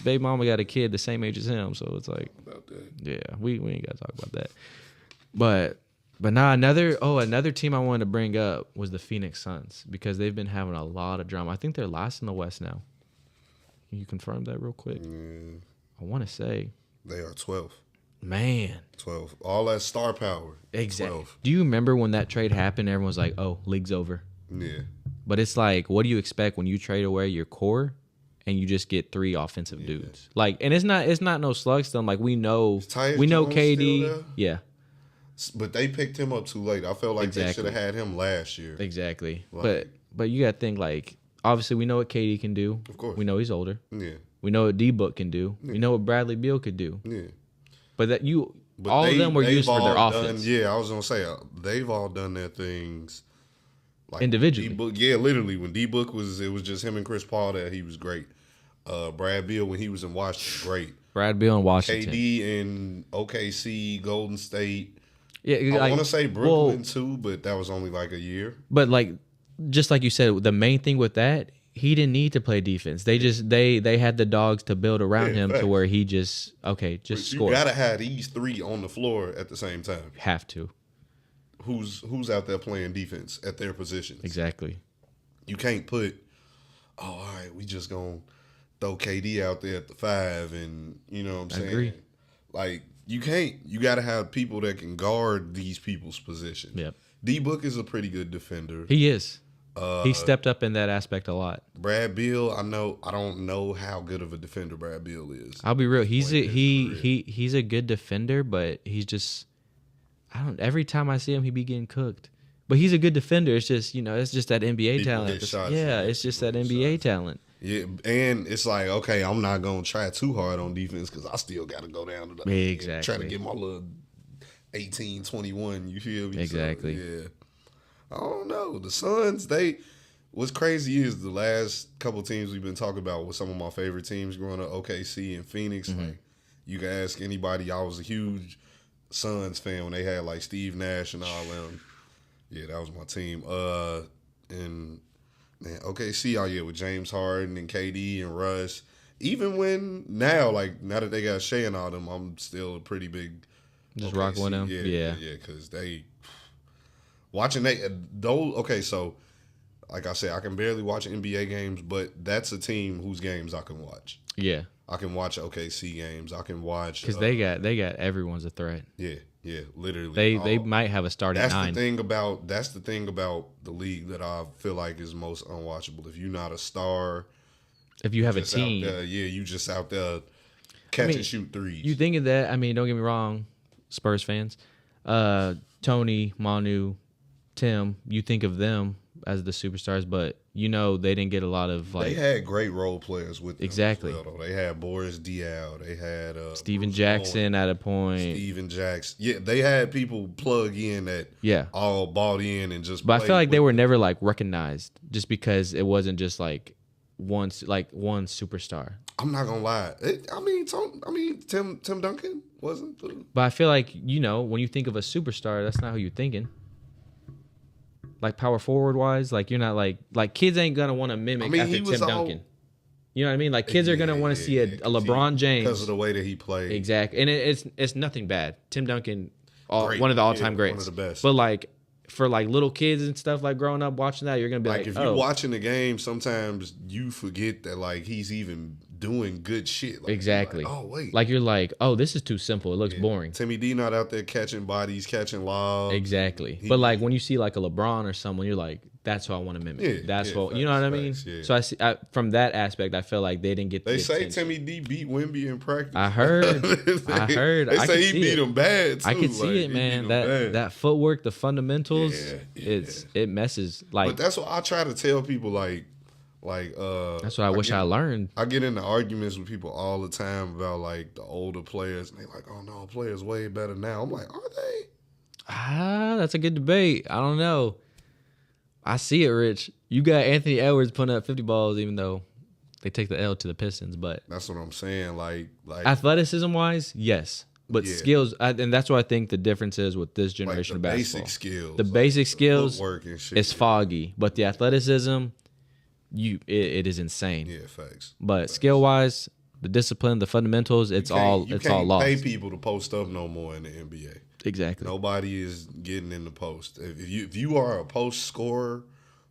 baby mama got a kid the same age as him, so it's like, about that. Yeah, we ain't gotta talk about that. But now another team I wanted to bring up was the Phoenix Suns because they've been having a lot of drama. I think they're last in the West now. Can you confirm that real quick? I want to say they are 12th. Man, 12. All that star power. Exactly. 12. Do you remember when that trade happened? Everyone was like, "Oh, league's over." Yeah. But it's like, what do you expect when you trade away your core and you just get 3 offensive dudes? Like, and it's not no slug stone. Like we know KD. Yeah. But they picked him up too late. I felt like they should have had him last year. Exactly. Like, but you got to think, like, obviously we know what KD can do. Of course. We know he's older. Yeah. We know what D-Book can do. Yeah. We know what Bradley Beal could do. Yeah. But all of them were used for their offense. Yeah, I was going to say, they've all done their things. Like individually. D-Book, yeah, literally. When D-Book it was just him and Chris Paul that he was great. Brad Beal, when he was in Washington, great. Brad Beal in Washington. KD in OKC, Golden State. Yeah, I want to say Brooklyn too, but that was only like a year. But like, just like you said, the main thing with that, he didn't need to play defense. They just they had the dogs to build around him to where he just score. You gotta have these 3 on the floor at the same time. Have to. Who's out there playing defense at their positions? Exactly. You can't put, all right, we just gonna throw KD out there at the 5, and you know what I'm saying? I agree. Like, you can't. You got to have people that can guard these people's positions. Yep. D-Book is a pretty good defender. He is. He stepped up in that aspect a lot. Brad Beal, I don't know how good of a defender Brad Beal is. I'll be real. He's a good defender, but he's just every time I see him, he be getting cooked. But he's a good defender. It's just it's just that NBA talent. It's just that NBA talent. Yeah, and it's like, okay, I'm not gonna try too hard on defense because I still got to go down to the try to get my little 18, 21. You feel me? Exactly. So, yeah. I don't know. The Suns, what's crazy is the last couple teams we've been talking about was some of my favorite teams growing up, OKC and Phoenix. Mm-hmm. Like, you can ask anybody. I was a huge Suns fan when they had like Steve Nash and all them. Yeah, that was my team. And man, OKC, with James Harden and KD and Russ. Even now that they got Shea and all them, I'm still a pretty big just rock with them. Yeah, because they watching those. Okay, so like I said, I can barely watch NBA games, but that's a team whose games I can watch. Yeah, I can watch OKC games. I can watch because they got everyone's a threat. Yeah, literally. They might have a starting 9. That's the thing about the league that I feel like is most unwatchable. If you're not a star, if you have a team, you just out there. catch and shoot threes. You think of that? I mean, don't get me wrong, Spurs fans, Tony, Manu, Tim. You think of them as the superstars, but they didn't get a lot of They had great role players with them. Exactly. As well, though. They had Boris Diaw. They had Steven Bruce Jackson Bowen. at a point. Steven Jackson. Yeah, they had people plug in that all bought in and just. But I feel like they were never like recognized just because it wasn't just like one superstar. I'm not gonna lie. Tim Duncan wasn't. But I feel like when you think of a superstar, that's not who you're thinking. Like power forward wise, like you're not like kids ain't gonna want to mimic after Tim Duncan. You know what I mean? Like kids are gonna want to see a LeBron James because of the way that he played. Exactly, and it's nothing bad. Tim Duncan, one of the all-time greats, one of the best. But like for like little kids and stuff, like growing up watching that, you're gonna be like, if you're watching the game, sometimes you forget that like he's even doing good shit. Like, exactly. Like, oh wait. Like you're like, oh, this is too simple. It looks boring. Timmy D not out there catching bodies, catching lobs. Exactly. But like when you see like a LeBron or someone, you're like, that's what I want to mimic. Yeah, that's what you know what I mean. Yeah. So I see from that aspect, I feel like they didn't get. They say attention. Timmy D beat Wemby in practice. I heard. They say he beat him bad too. I could see it, man. That footwork, the fundamentals, it messes. Like, but that's what I try to tell people. Like that's what I wish I learned. I get into arguments with people all the time about like the older players, and they like, oh no, players way better now. I'm like, are they? That's a good debate. I don't know. I see it, Rich. You got Anthony Edwards putting up 50 balls, even though they take the L to the Pistons. But that's what I'm saying. Like athleticism wise, yes. But skills, and that's what I think the difference is with this generation of basketball. The basic skills, footwork and shit, it's foggy. But the athleticism, it is insane. Yeah, facts. But skill wise, the discipline, the fundamentals, it's all lost. You can't pay people to post up no more in the NBA. Exactly. Nobody is getting in the post. If you are a post scorer,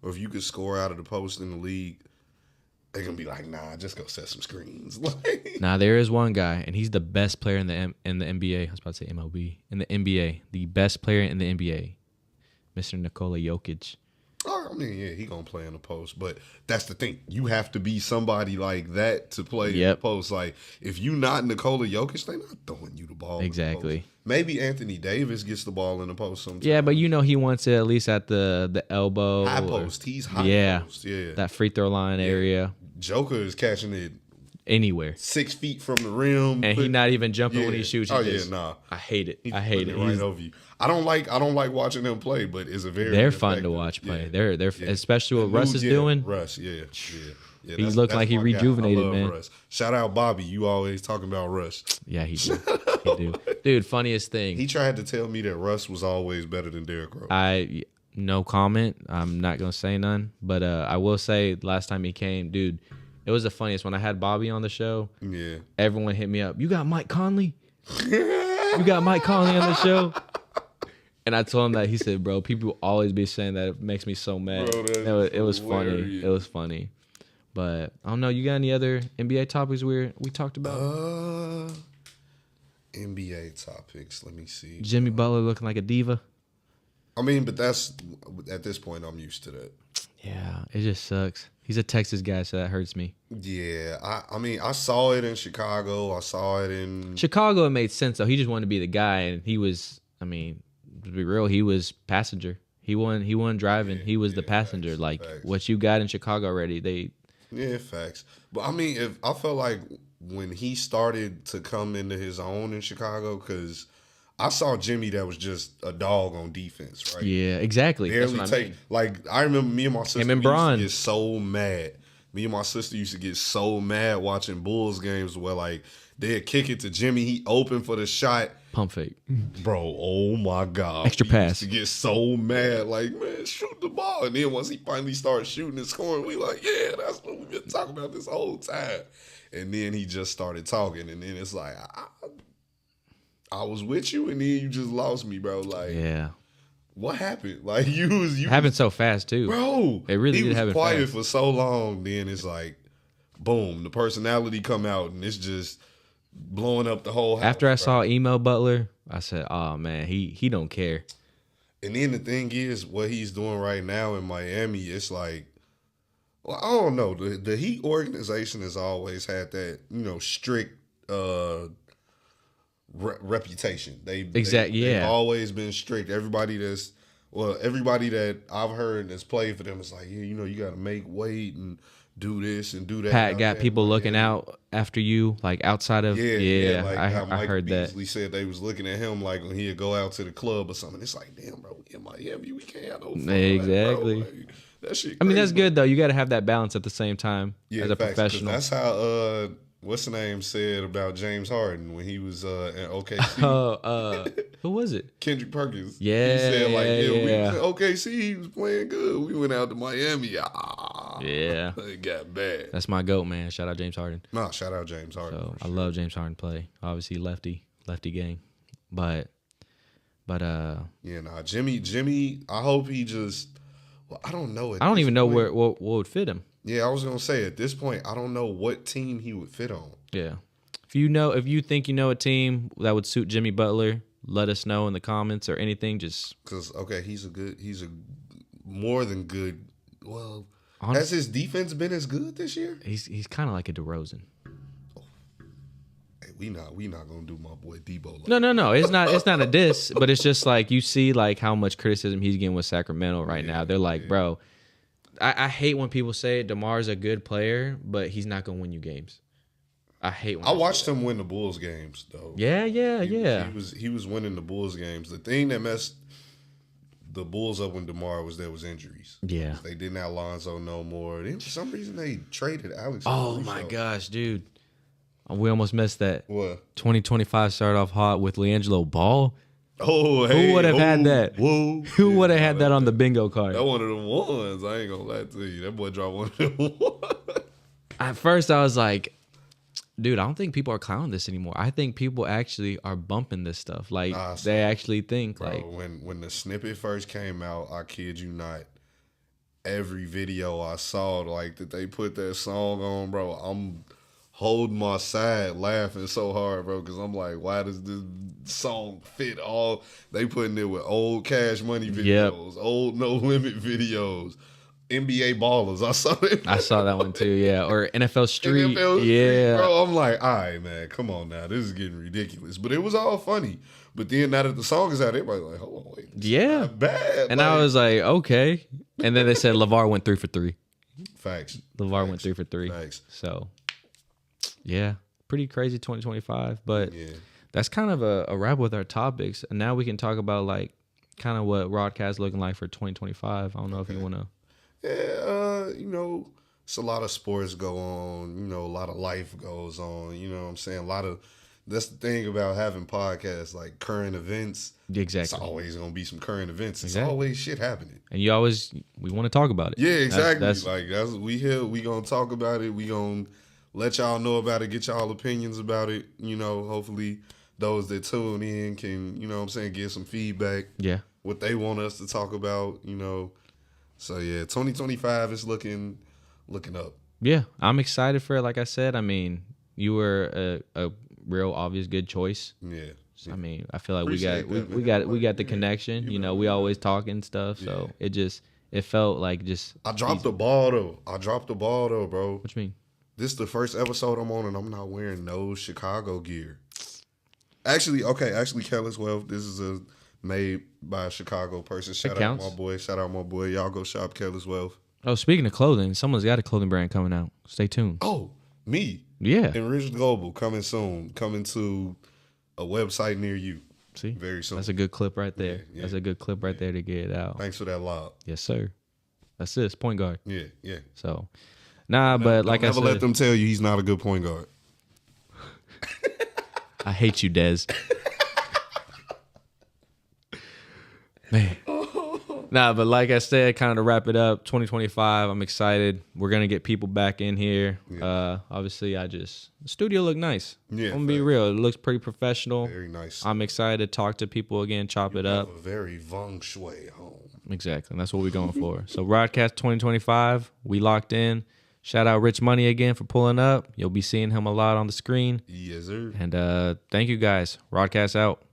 or if you could score out of the post in the league, they're gonna be like, nah, just go set some screens. Nah, there is one guy, and he's the best player in the NBA. I was about to say MLB. In the NBA, the best player in the NBA, Mr. Nikola Jokic. Oh, I mean, yeah, he gonna play in the post, but that's the thing. You have to be somebody like that to play in the post. Like, if you not Nikola Jokic, they not throwing you the ball. Exactly. In the post. Maybe Anthony Davis gets the ball in the post sometimes. Yeah, but he wants it at least at the elbow. High post. He's high post. Yeah. That free throw line area. Joker is catching it anywhere 6 feet from the rim, and he's not even jumping when he shoots. Nah. I hate it. I hate it. Right over you. I don't like watching them play, but it's a very. They're fun to watch play. They're especially what Russ is doing. Russ, yeah. He looked like he rejuvenated, man. Russ. Shout out Bobby. You always talking about Russ. Yeah, he do. Dude, funniest thing. He tried to tell me that Russ was always better than Derrick Rose. No comment. I'm not gonna say none, but I will say last time he came, dude, it was the funniest. When I had Bobby on the show, everyone hit me up. You got Mike Conley? You got Mike Conley on the show? And I told him that. He said, bro, people always be saying that. It makes me so mad. Bro, it was funny. It was funny. But I don't know. You got any other NBA topics we talked about? NBA topics. Let me see. Jimmy Butler looking like a diva. I mean, but that's at this point I'm used to that. Yeah, it just sucks. He's a Texas guy, so that hurts me. Yeah, I mean, I saw it in Chicago. I saw it in Chicago. It made sense though. He just wanted to be the guy, and he was. I mean, to be real, he was passenger. He wasn't driving. He was the passenger. Facts. What you got in Chicago already. Yeah, facts. But I mean, I felt like when he started to come into his own in Chicago, because I saw Jimmy that was just a dog on defense, right? Yeah, exactly. Barely That's what I mean. Like, I remember me and my sister used to get so mad. Me and my sister used to get so mad watching Bulls games where, like, they'd kick it to Jimmy. He opened for the shot. Pump fake. Bro, oh my God. Extra pass. Used to get so mad. Like, man, shoot the ball. And then once he finally started shooting and scoring, we like, yeah, that's what we've been talking about this whole time. And then he just started talking. And then it's like, I was with you, and then you just lost me, bro. Like, yeah. What happened? Like, you happened so fast too, bro. It really did happen. He was quiet for so long. Then it's like, boom, the personality come out, and it's just blowing up the whole house. After I saw Emo Butler, I said, "Oh man, he don't care." And then the thing is, what he's doing right now in Miami, it's like, well, I don't know. The Heat organization has always had that, strict reputation. Exactly. They've always been strict. Everybody that I've heard that's played for them is like, yeah, you know, you got to make weight and do this and do that. Pat got people looking out after you, like outside of like how I heard Beasley that. said they was looking at him like when he'd go out to the club or something. It's like, damn, bro, in Miami we can't have no fun. Exactly. Like, that shit. I mean, that's good though. You got to have that balance at the same time as a professional. That's how what's the name said about James Harden when he was in OKC. Who was it? Kendrick Perkins. Yeah, he said like, we was yeah. in OKC, he was playing good. We went out to Miami. Yeah, it got bad. That's my goat, man. Shout out James Harden. No, shout out James Harden. So I love James Harden play. Obviously lefty gang, but Jimmy. I hope he just. Well, I don't know. I don't even know what would fit him. Yeah, I was gonna say at this point, I don't know what team he would fit on. Yeah, if you think you know a team that would suit Jimmy Butler, let us know in the comments or anything. Just because he's a more than good. Well, has his defense been as good this year? He's kind of like a DeRozan. Hey, we not gonna do my boy Debo. Like No. It's not a diss, but it's just like you see like how much criticism he's getting with Sacramento right now. They're like, bro. I hate when people say DeMar's a good player, but he's not gonna win you games. I hate when I watched him win the Bulls games though. Yeah. He was winning the Bulls games. The thing that messed the Bulls up when DeMar was there was injuries. Yeah. They didn't have Lonzo no more. For some reason they traded Alex. Oh my gosh, dude. We almost missed that. What? 2025 started off hot with LiAngelo Ball. Oh, hey. Who would have had that? Whoa. Who would have had that on the bingo card? That one of them ones. I ain't gonna lie to you. That boy dropped one of them ones. At first, I was like, dude, I don't think people are clowning this anymore. I think people actually are bumping this stuff. Like, they actually think, bro, like... When the snippet first came out, I kid you not, every video I saw, like, that they put that song on, bro, I'm holding my side laughing so hard, bro, because I'm like, why does this song fit all? They putting it with old Cash Money videos, old No Limit videos, NBA Ballers. I saw it. I saw that one too, yeah. Or NFL Street. Yeah. Bro, I'm like, all right, man, come on now. This is getting ridiculous. But it was all funny. But then now that the song is out, everybody's like, hold on, wait. Yeah. Not bad. And I was like, okay. And then they said LeVar went 3 for 3. Facts. LeVar went 3 for 3. Facts. So, yeah. Pretty crazy 2025. But that's kind of a wrap with our topics. And now we can talk about, like, kind of what Rodcast looking like for 2025. I don't know if you want to. Yeah, it's a lot of sports go on, a lot of life goes on, you know what I'm saying? That's the thing about having podcasts, like current events. Exactly. It's always going to be some current events. It's exactly. always shit happening. And we want to talk about it. Yeah, exactly. That's what we here. We going to talk about it. We going to let y'all know about it, get y'all opinions about it. Hopefully those that tune in can, get some feedback. Yeah. What they want us to talk about, So, 2025 is looking up. Yeah, I'm excited for it. Like I said, I mean, you were a real obvious good choice. Yeah. I mean, I feel like we got the connection. We always talk and stuff. So it felt like just. I dropped the ball though. Bro. What you mean? This is the first episode I'm on, and I'm not wearing no Chicago gear. Actually, Careless Wealth. This is made by a Chicago person. Shout out my boy. Y'all go shop Careless Wealth. Oh, speaking of clothing, someone's got a clothing brand coming out. Stay tuned. Oh, me. Yeah. Enriched Global coming soon. Coming to a website near you. See? Very soon. That's a good clip right there. Yeah. That's a good clip right there to get it out. Thanks for that lob. Yes, sir. That's this point guard. Yeah. So, but like I said, never let them tell you he's not a good point guard. I hate you, Dez. Man. But like I said, kind of to wrap it up, 2025, I'm excited. We're going to get people back in here. Yeah. Obviously, the studio looked nice. Yeah. I'm going to be real. It looks pretty professional. Very nice. I'm excited to talk to people again, chop it up. A very feng shui home. Exactly. That's what we're going for. So, Rodcast 2025, we locked in. Shout out Rich Money again for pulling up. You'll be seeing him a lot on the screen. Yes, sir. And thank you guys. Rodcast out.